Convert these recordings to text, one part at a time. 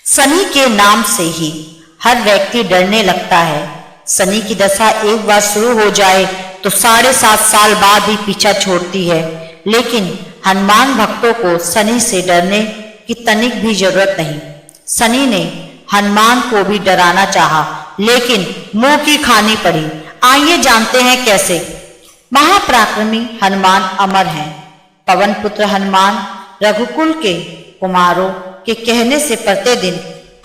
शनि के नाम से ही हर व्यक्ति डरने लगता है। शनि की दशा एक बार शुरू हो जाए तो 7.5 साल बाद ही पीछा छोड़ती है। लेकिन हनुमान भक्तों को शनि से डरने की तनिक भी जरूरत नहीं। शनि ने हनुमान को भी डराना चाहा, लेकिन मुंह की खानी पड़ी। आइए जानते हैं कैसे। महापराक्रमी हनुमान अमर हैं। पवन पुत्र हनुमान रघुकुल के कुमारों के कहने से प्रतिदिन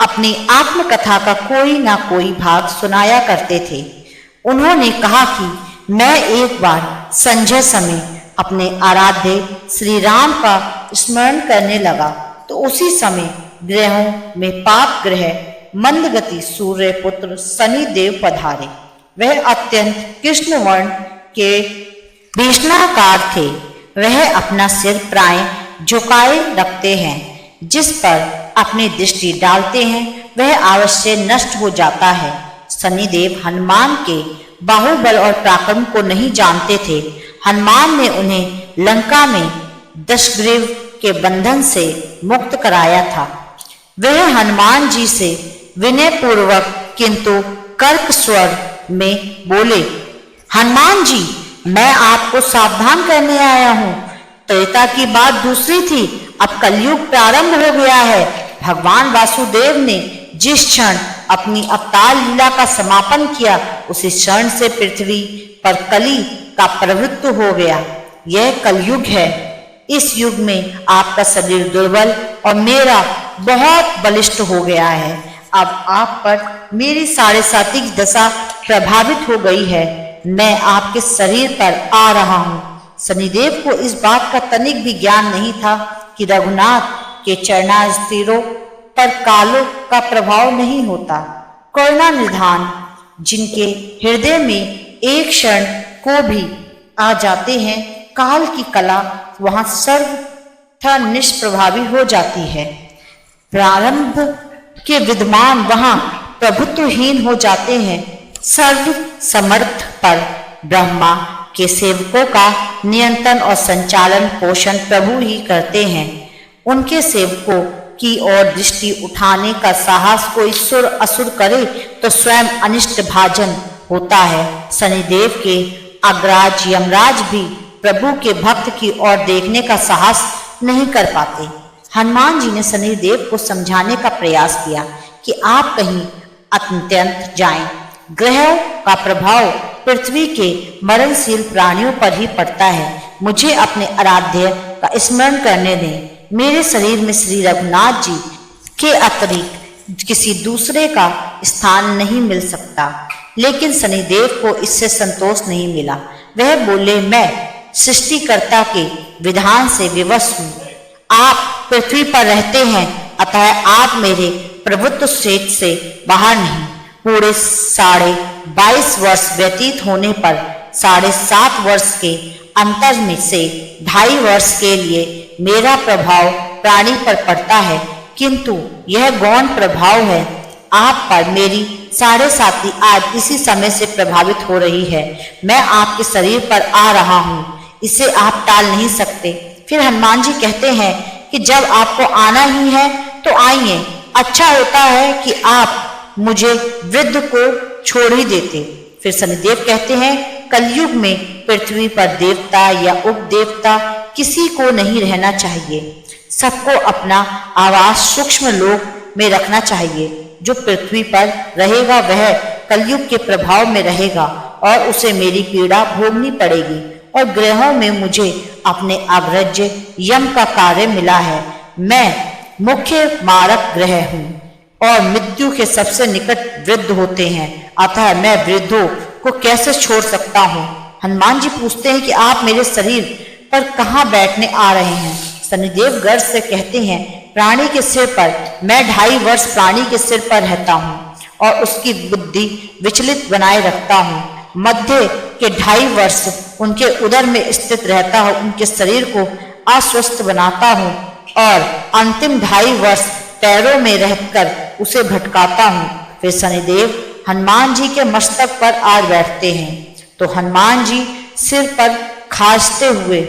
अपनी आत्मकथा का कोई ना कोई भाग सुनाया करते थे। उन्होंने कहा कि मैं एक बार संध्या समय अपने आराध्य श्री राम का स्मरण करने लगा तो उसी समय ग्रहों में पाप ग्रह मंदगति सूर्य पुत्र शनि देव पधारे। वह अत्यंत कृष्ण वर्ण के भीषणाकार थे। वह अपना सिर प्राय झुकाए रखते हैं, जिस पर अपनी दृष्टि डालते हैं वह अवश्य नष्ट हो जाता है। शनिदेव हनुमान के बाहुबल और पराक्रम को नहीं जानते थे। हनुमान ने उन्हें लंका में दशग्रीव के बंधन से मुक्त कराया था। वह हनुमान जी से विनय पूर्वक किंतु कर्क स्वर में बोले, हनुमान जी, मैं आपको सावधान करने आया हूं। त्रेता की बात दूसरी थी, अब कलयुग प्रारंभ हो गया है। भगवान वासुदेव ने जिस क्षण अपनी अवतार लीला का समापन किया उसी क्षण से पृथ्वी पर कली का प्रभुत्व हो गया। यह कलयुग है। इस युग में आपका शरीर दुर्बल और मेरा बहुत बलिष्ठ हो गया है। अब आप पर मेरी 7.5 की दशा प्रभावित हो गई है। मैं आपके शरीर पर आ रहा हूं। शनिदेव को इस बात का तनिक भी ज्ञान नहीं था कि रघुनाथ के चरणास्तीरों पर कालों का प्रभाव नहीं होता। करुणा निधान जिनके हृदय में एक क्षण को भी आ जाते हैं, काल की कला वहां सर्वथा निष्प्रभावी हो जाती है। प्रारंभ के विद्वान वहां प्रभुत्वहीन हो जाते हैं। सर्व समर्थ पर ब्रह्मा के सेवकों का नियंत्रण और संचालन पोषण प्रभु ही करते हैं। उनके सेवकों की ओर दृष्टि उठाने का साहस कोई सुर असुर करे तो स्वयं अनिष्ट भाजन होता है। शनिदेव के अग्रज यमराज भी प्रभु के भक्त की ओर देखने का साहस नहीं कर पाते। हनुमान जी ने शनिदेव को समझाने का प्रयास किया कि आप कहीं अत्यंत जाएं। ग्रहों का प्रभाव पृथ्वी के मरणशील प्राणियों पर ही पड़ता है। मुझे अपने आराध्य का स्मरण करने दें। मेरे शरीर में श्री रघुनाथ जी के अतिरिक्त किसी दूसरे का स्थान नहीं मिल सकता। लेकिन शनिदेव को इससे संतोष नहीं मिला। वह बोले, मैं सृष्टिकर्ता के विधान से विवश हूँ। आप पृथ्वी पर रहते हैं, अतः आप मेरे प्रभुत्व क्षेत्र से बाहर नहीं। पूरे 22.5 वर्ष व्यतीत होने पर 7.5 वर्ष के अंतर में से 2.5 वर्ष के लिए मेरा प्रभाव प्राणी पर पड़ता है, किंतु यह गौण प्रभाव है। आप पर मेरी 7.5 आज इसी समय से प्रभावित हो रही है। मैं आपके शरीर पर आ रहा हूँ, इसे आप टाल नहीं सकते। फिर हनुमान जी कहते हैं कि जब आपको आना ही है तो आइए। अच्छा होता है कि आप मुझे वृद्ध को छोड़ ही देते। फिर शनिदेव कहते हैं, कलयुग में पृथ्वी पर देवता या उपदेवता किसी को नहीं रहना चाहिए। सबको अपना आवास सूक्ष्म लोक में रखना चाहिए। जो पृथ्वी पर रहेगा वह कलयुग के प्रभाव में रहेगा और उसे मेरी पीड़ा भोगनी पड़ेगी। और ग्रहों में मुझे अपने अग्रज यम का कार्य मिला है। मैं मुख्य मारक ग्रह हूँ और मृत्यु के सबसे निकट वृद्ध होते हैं, अतः मैं वृद्धों को कैसे छोड़ सकता हूँ। हनुमान जी पूछते हैं कि आप मेरे शरीर पर कहाँ बैठने आ रहे हैं। शनिदेव गर्व से कहते हैं, प्राणी के सिर पर। मैं 2.5 वर्ष प्राणी के सिर पर रहता हूँ और उसकी बुद्धि विचलित बनाए रखता हूँ। मध्य के 2.5 वर्ष उनके उदर में स्थित रहता हूँ, उनके शरीर को अस्वस्थ बनाता हूँ और अंतिम 2.5 वर्ष पैरों में रहकर उसे भटकाता हूँ। फिर शनिदेव हनुमान जी के मस्तक पर आ बैठते हैं तो हनुमान जी सिर पर खांसते हुए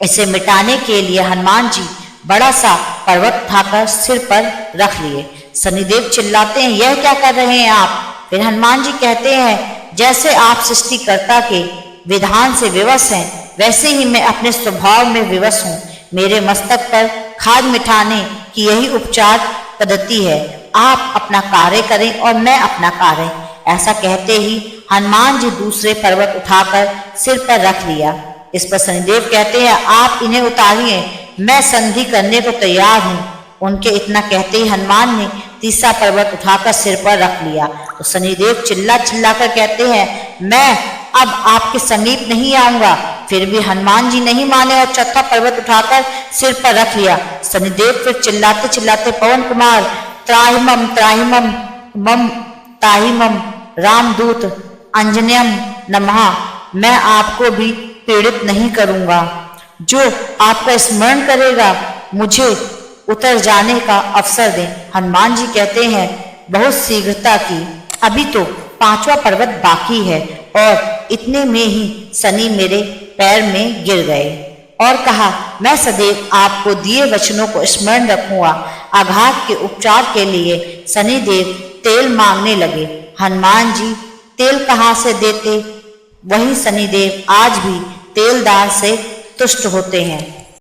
इसे मिटाने के लिए हनुमान जी बड़ा सा पर्वत उठाकर सिर पर रख लिए। शनिदेव चिल्लाते हैं, यह क्या कर रहे हैं आप? फिर हनुमान जी कहते हैं, जैसे आप सृष्टिकर्ता के विधान से विवश हैं, वैसे ही मैं अपने स्वभाव में विवश हूँ। मेरे मस्तक पर खाद मिटाने की यही उपचार पद्धति है। आप अपना कार्य करें और मैं अपना कार्य। ऐसा कहते ही हनुमान जी दूसरे पर्वत उठाकर सिर पर रख लिया। इस पर शनिदेव कहते हैं, आप इन्हें उतारिए, मैं संधि करने को तैयार हूँ। उनके इतना कहते ही हनुमान ने तीसरा पर्वत उठाकर सिर पर रख लिया। तो शनिदेव चिल्ला चिल्ला कर कहते हैं, मैं अब आपके समीप नहीं आऊंगा। फिर भी हनुमान जी नहीं माने और चौथा पर्वत उठाकर सिर पर रख लिया। शनिदेव फिर चिल्लाते चिल्लाते, पवन कुमार त्राहिमम त्राहिमम मम ताहिमम रामदूत अंजन्यम नमः, मैं आपको भी पीड़ित नहीं करूंगा। जो आपका स्मरण करेगा मुझे उतर जाने का अवसर दें। हनुमान जी कहते हैं, बहुत शीघ्रता की, अभी तो पांचवा पर्वत बाकी है। और इतने में ही शनि मेरे पैर में गिर गए और कहा, मैं सदैव आपको दिए वचनों को स्मरण रखूंगा। आघात के उपचार के लिए शनिदेव तेल मांगने लगे। हनुमान जी तेल कहाँ से देते? वही शनिदेव आज भी तेल दान से तुष्ट होते हैं।